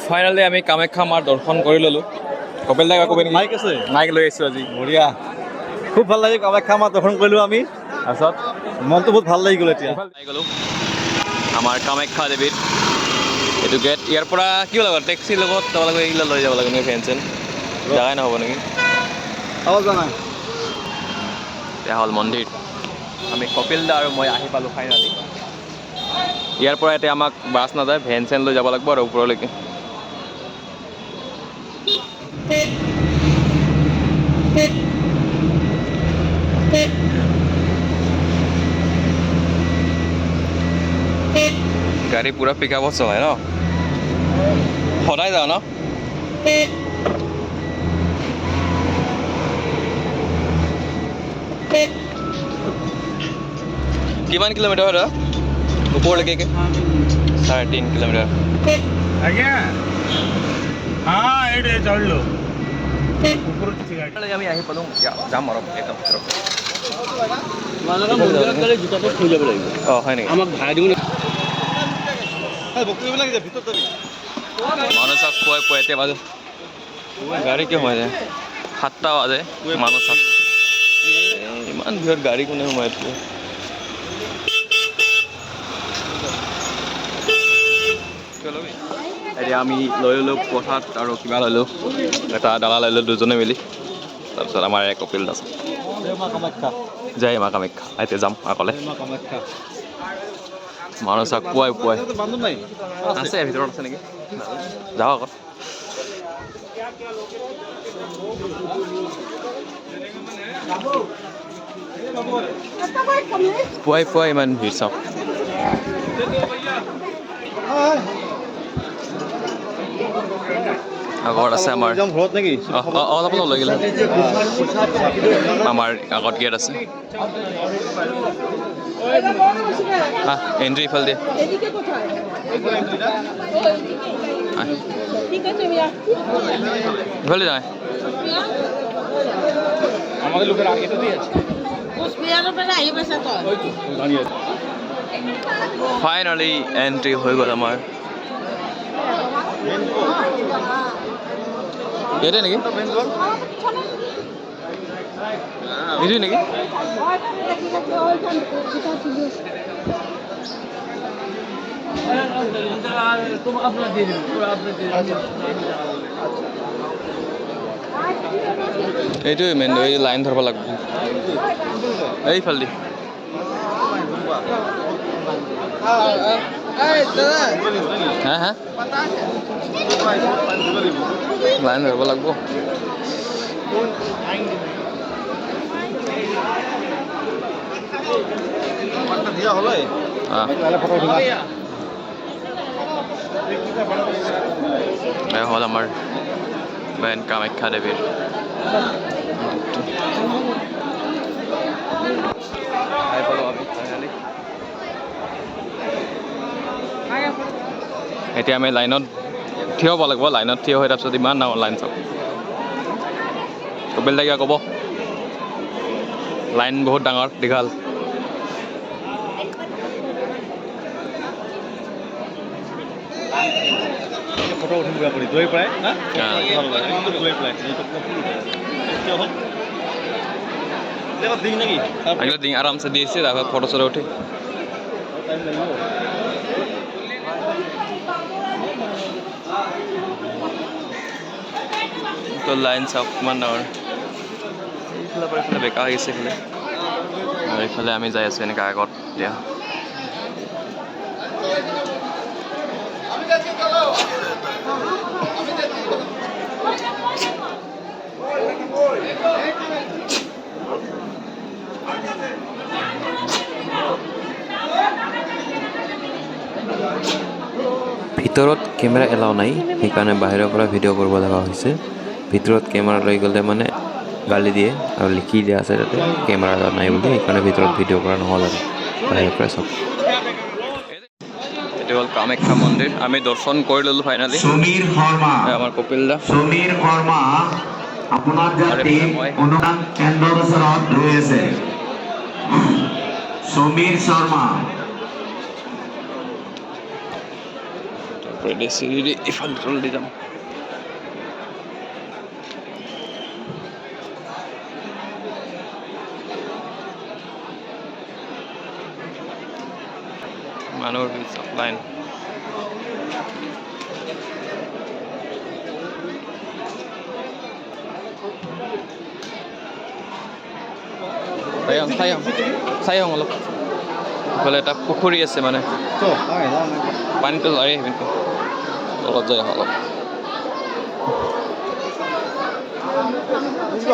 Finally আমি কামাখ্যা মাৰ দৰ্শন কৰি ল'লোঁ। কপিল দা কবি নেকি? মাইক আছে? মাইক লৈ আহিছোঁ আজি। বঢ়িয়া, খুব ভাল লাগিল। কামাখ্যা মা দৰ্শন কৰিলোঁ আমি, তাৰপিছত মনটো বহুত ভাল লাগি গ'ল এতিয়া। আহি গ'লোঁ আমাৰ কামাখ্যা দেৱীত। এইটো গেট। ইয়াৰ পৰা কি হ'ব লাগিব? টেক্সিৰ লগত যাব লাগিব, এইগিলা লৈ যাব লাগিব নেকি? ফেন চেন জাগাই নহ'ব নেকি? এয়া হ'ল মন্দিৰ। আমি কপিল দা আৰু মই আহি পালোঁ ফাইনালি। ইয়াৰ পৰা এতিয়া আমাক বাছ নাযায়, ভেন চেন লৈ যাব লাগিব আৰু ওপৰলৈকে। গাড়ী পুৰা পিক আপত চলায় ন? সদায় যাওঁ ন? কিমান কিলোমিটাৰ হয় দাদা ওপৰলৈকে? 3.5 কিলোমিটাৰ। ଆଜ୍ଞା ହଁ ଏଇଠି ଚଳିଲୁ আমি আহি পালোঁ। যাম আৰু একদম ভিতৰত। জোতাটো থৈ যাব লাগিব। অঁ হয় নেকি? আমাক ভাড়া দিব ভিতৰত যাবি। মানুহ চাওক পুৱাই পুৱাই এতিয়া বাজে গাড়ী কিয় সোমাই যায়? 7টা বাজে। মানুহ চাওক ইমান ভিৰত গাড়ী কোনে সোমাই দিয়ে? এতিয়া আমি লৈ ল'লোঁ প্ৰসাদ আৰু কিবা ল'লোঁ, এটা ডালা লৈ ল'লোঁ দুজনে মিলি। তাৰপিছত আমাৰ এক কপিল দাস। জয় মা কামাখ্যা। জয় মা কামাখ্যা। এতিয়া যাম আগলৈ। জয় মা কামাখ্যা। মানুহ চাওক পুৱাই পুৱাই বান্ধৱ নাই আছে, ভিতৰত আছে নেকি? যাওঁ আকৌ। পুৱাই পুৱাই ইমান ভিৰ চাওক। আগত আছে আমাৰ ঘৰত নেকি? অলপ অলপ লৈ গ'লে আমাৰ আগত গেট আছে। এণ্ট্ৰি ইফালে দিয়ে। ইফালে যায়। আমাদেৰ লোকেৰ আগে তো দিয়ে আছে। ফাইনালি এন্ট্ৰি হৈ গ'ল আমাৰ। এইটো নেকি? এইটো নেকি? এইটোৱে মেইন, এই লাইন ধৰিব লাগিব এইফালে দি। হা হা লাইন ধৰিব লাগিব। হ'ল আমাৰ মেইন কামাখ্যা দেৱীৰ। এতিয়া আমি লাইনত থিয় হ'ব লাগিব। লাইনত থিয় হৈ তাৰপিছত ইমান ডাঙৰ লাইন চাওক। কপিল দা কিবা ক'ব? লাইন বহুত ডাঙৰ দীঘল। ফটো উঠিম আপুনি দৈ পায় না? দিন নেকি? দিন আৰামছে দিছে, তাৰপিছত ফটো চটো উঠি তো লাইন চাওক কিমান ডাঙৰ। এইফালে পৰা এইফালে বেকা হৈ গৈছে এইফালে, আৰু এইফালে আমি যাই আছোঁ এনেকৈ আগত। এতিয়া ভিতৰত কেমেৰা এলাও নাই, সেইকাৰণে বাহিৰৰ পৰা ভিডিঅ' কৰিব লগা হৈছে। ভিতৰত কেমেৰা লৈ গ'লে মানে গালি দিয়ে আৰু লিখি দিয়া আছে তাতে কেমেৰা নাই বুলি, সেইকাৰণে ভিতৰত ভিডিঅ' কৰা নহ'ল আৰু বাহিৰৰ পৰা চাওক। এইটো হ'ল কামাখ্যা মন্দিৰ। আমি দৰ্শন কৰি ল'লোঁ ফাইনেলি। সমীৰ শৰ্মা, আমাৰ কপিল দা সমীৰ শৰ্মা আপোনাৰ আৰু যাতে এইফালে মই অনুদান কেন্দ্ৰৰ ওচৰত ৰৈ আছে। সমীৰ শৰ্মা ৰেডি চিৰি ইফালে তলদি যাম মানুহৰ লাইন চাই আহোঁ অলপ ইফালে এটা পুখুৰী আছে মানে পানীটো লাৰি আহিবি তলত যাই আহোঁ অলপ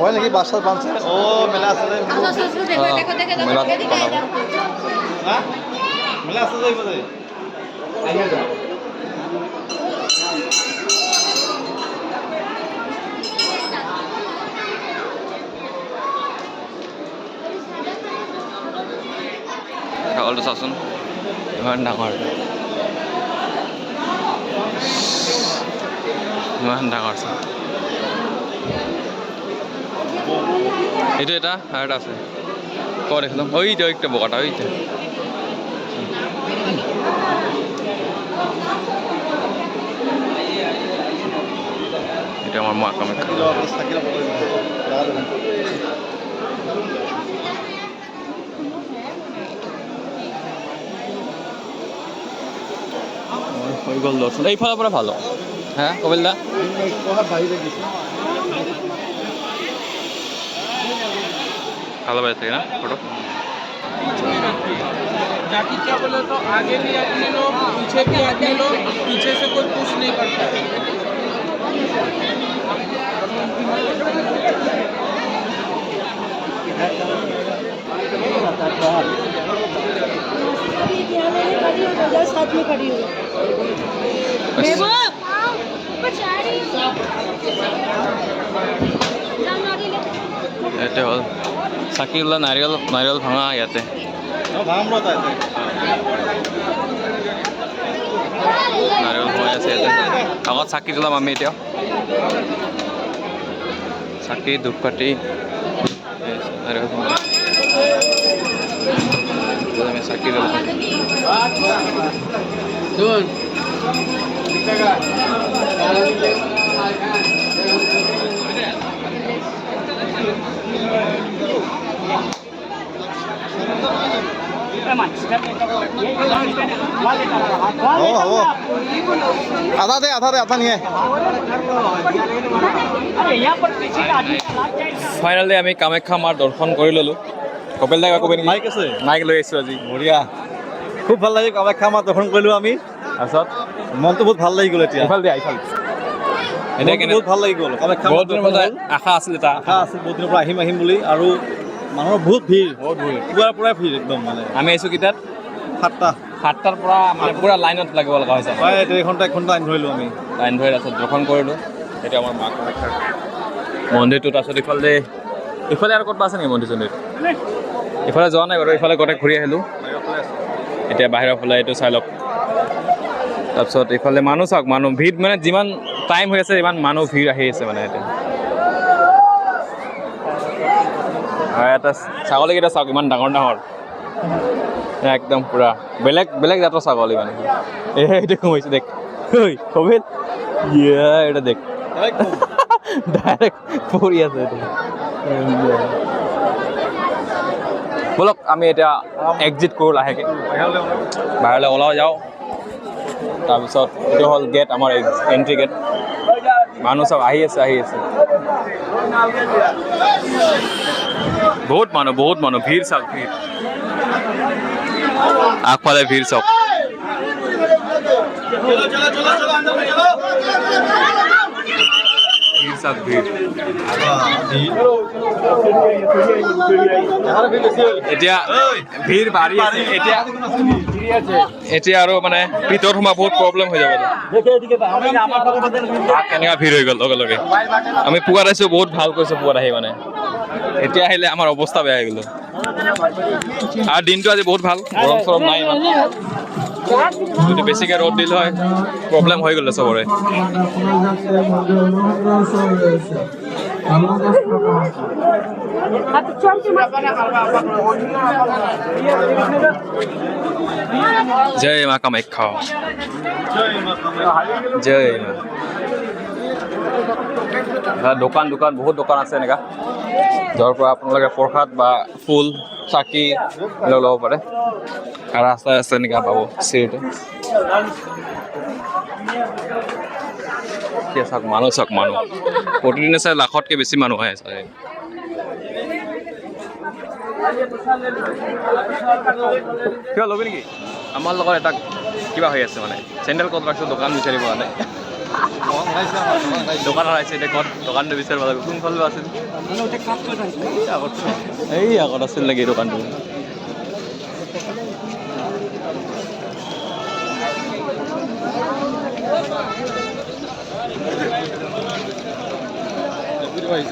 হয় নেকি বাছ চাছ বান্ধছে মেলা আছে যে মেলাত বনাব হা মেলা আছে যে ছাগলটো চাচোন ইমান ডাঙৰ ইমান ডাঙৰ চাওঁ এইটো এটা আৰু এটা আছে ক দেখিলোঁ ওইটা ওইটা বগাটা ওইটা এটা আমাৰ মা কামাখ্যা হৈ গ'ল দৰ্শন এইফালৰ পৰা ভাল হা কপিল দা ভালো পাই থাকে না ফটো जाति क्या बोले तो आगे भी अपने लोग पीछे भी अपने लोग पीछे से कोई पुश नहीं करता साथ में खड़ी हो এইটো হ'ল চাকিউল্লা নাৰিকল নাৰিকল ভাঙা ইয়াতে নাৰিকল ভঙাই আছে ইয়াতে আগত চাকি জ্বলাম আমি এতিয়া চাকি ধূপকাঠি নাৰিকল ভঙা আমি চাকি জ্বলাম আধা নিয়ে ফাইনেলি আমি কামাখ্যা মাৰ দৰ্শন কৰি ল'লোঁ কপিল দাই ক'ব নেকি মাইক আছে মাইক লৈ আহিছোঁ আজি বঢ়িয়া খুব ভাল লাগে কামাখ্যা মা দৰ্শন কৰিলোঁ আমি তাৰপিছত মনটো বহুত ভাল লাগি গ'ল এতিয়া ইফাল দিয়া ইফাল এতিয়া কেনে বহুত ভাল লাগি গ'ল কামাখ্যা বহুত দিনৰ পৰা আশা আছিল এটা আশা আছিল বহুত দিনৰ পৰা আহিম বুলি আৰু মানুহৰ বহুত ভিৰ পুৱাৰ পৰাই ভিৰ একদম মানে আমি আহিছোঁ কেইটাত 7টাৰ পৰা মানে পূৰা লাইনত লাগিব লগা হৈছে প্ৰায় 1 ঘণ্টা লাইন ধৰিলোঁ আমি লাইন ধৰি তাৰপিছত দৰ্শন কৰিলোঁ এতিয়া আমাৰ মা কামাখ্যাৰ মন্দিৰটো তাৰপিছত ইফালে আৰু ক'ৰবাত আছে নেকি মন্দিৰ চন্দিৰ ইফালে যোৱা নাই বাৰু ইফালে গোটেই ঘূৰি আহিলোঁ এতিয়া বাহিৰৰ ফালে এইটো চাই লওক তাৰপিছত ইফালে মানুহ চাওক মানুহ ভিৰ মানে যিমান টাইম হৈ আছে ইমান মানুহ ভিৰ আহি আছে মানে এতিয়া এটা ছাগলীকেইটা চাওক ইমান ডাঙৰ ডাঙৰ একদম পুৰা বেলেগ বেলেগ জাতৰ ছাগলী মানে এইটো সোমাইছে দেখ কবিল এটা দেখ ডাইৰেক্ট পৰি আছে এইটো বলক আমি এতিয়া এক্সিট কৰোঁ লাহেকৈ বাহিৰলৈ ওলাও যাওঁ তাৰপিছত এইটো হ'ল গেট আমাৰ এণ্ট্ৰি গেট মানুহ চব আহি আছে বহুত মানুহ ভিৰ চাওক ভিৰ আগফালে ভিৰ চাওক ভিৰ এতিয়া ভিৰ বাঢ়ি আছে এতিয়া আৰু মানে ভিতৰত সোমা বহুত প্ৰব্লেম হৈ যাব কেনেকুৱা ভিৰ হৈ গ'ল লগে লগে আমি পুৱাত আহিছোঁ বহুত ভাল কৈছোঁ পুৱাত আহি মানে এতিয়া আহিলে আমাৰ অৱস্থা বেয়া হৈ গ'ল আৰু দিনটো আজি বহুত ভাল গৰম চৰম নাই ইমান যদি বেছিকৈ ৰ'দ দিলে হয় প্ৰব্লেম হৈ গ'ল চবৰে জয় মা কামাখ্যা জয় মা দোকান দোকান বহুত দোকান আছে এনেকা যাৰ পৰা আপোনালোকে প্ৰসাদ বা ফুল চাকি ল'ব পাৰে আৰু ৰাস্তাই আছে এনেকা পাব চিৰিতে চাওক মানুহ প্ৰতিদিনে চাই লাখতকৈ বেছি মানুহ আহে চাই কিবা ল'বি নেকি আমাৰ লগত এটা কিবা হৈ আছে মানে চেণ্ডেল ক'ত ৰাখিছোঁ দোকান বিচাৰিব মানে দোকান হৰাইছে এতিয়া ক'ত দোকানটো বিচাৰিব লাগিব কোনফালে আছিল এই আগত আছিল নেকি দোকানটো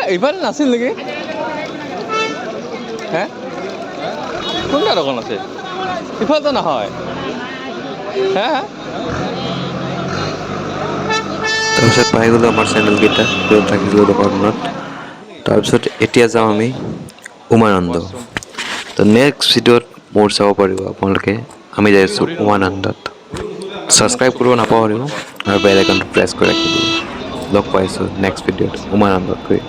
এইফালে নাছিল নেকি হে কোনটা দোকান আছে ইফালতো নহয় হে তাৰপিছত পাই গ'লোঁ আমাৰ চেনেলকেইটা য'ত থাকিছিলোঁ দোকানত তাৰপিছত এতিয়া যাওঁ আমি উমানন্দ তো নেক্সট ভিডিঅ'ত মোৰ চাব পাৰিব আপোনালোকে আমি যাই আছোঁ উমানন্দত ছাবস্ক্ৰাইব কৰিব নাপাহৰিব আৰু বেল আইকনটো প্ৰেছ কৰি ৰাখিব লগ পাইছোঁ নেক্সট ভিডিঅ'ত উমানন্দত গৈ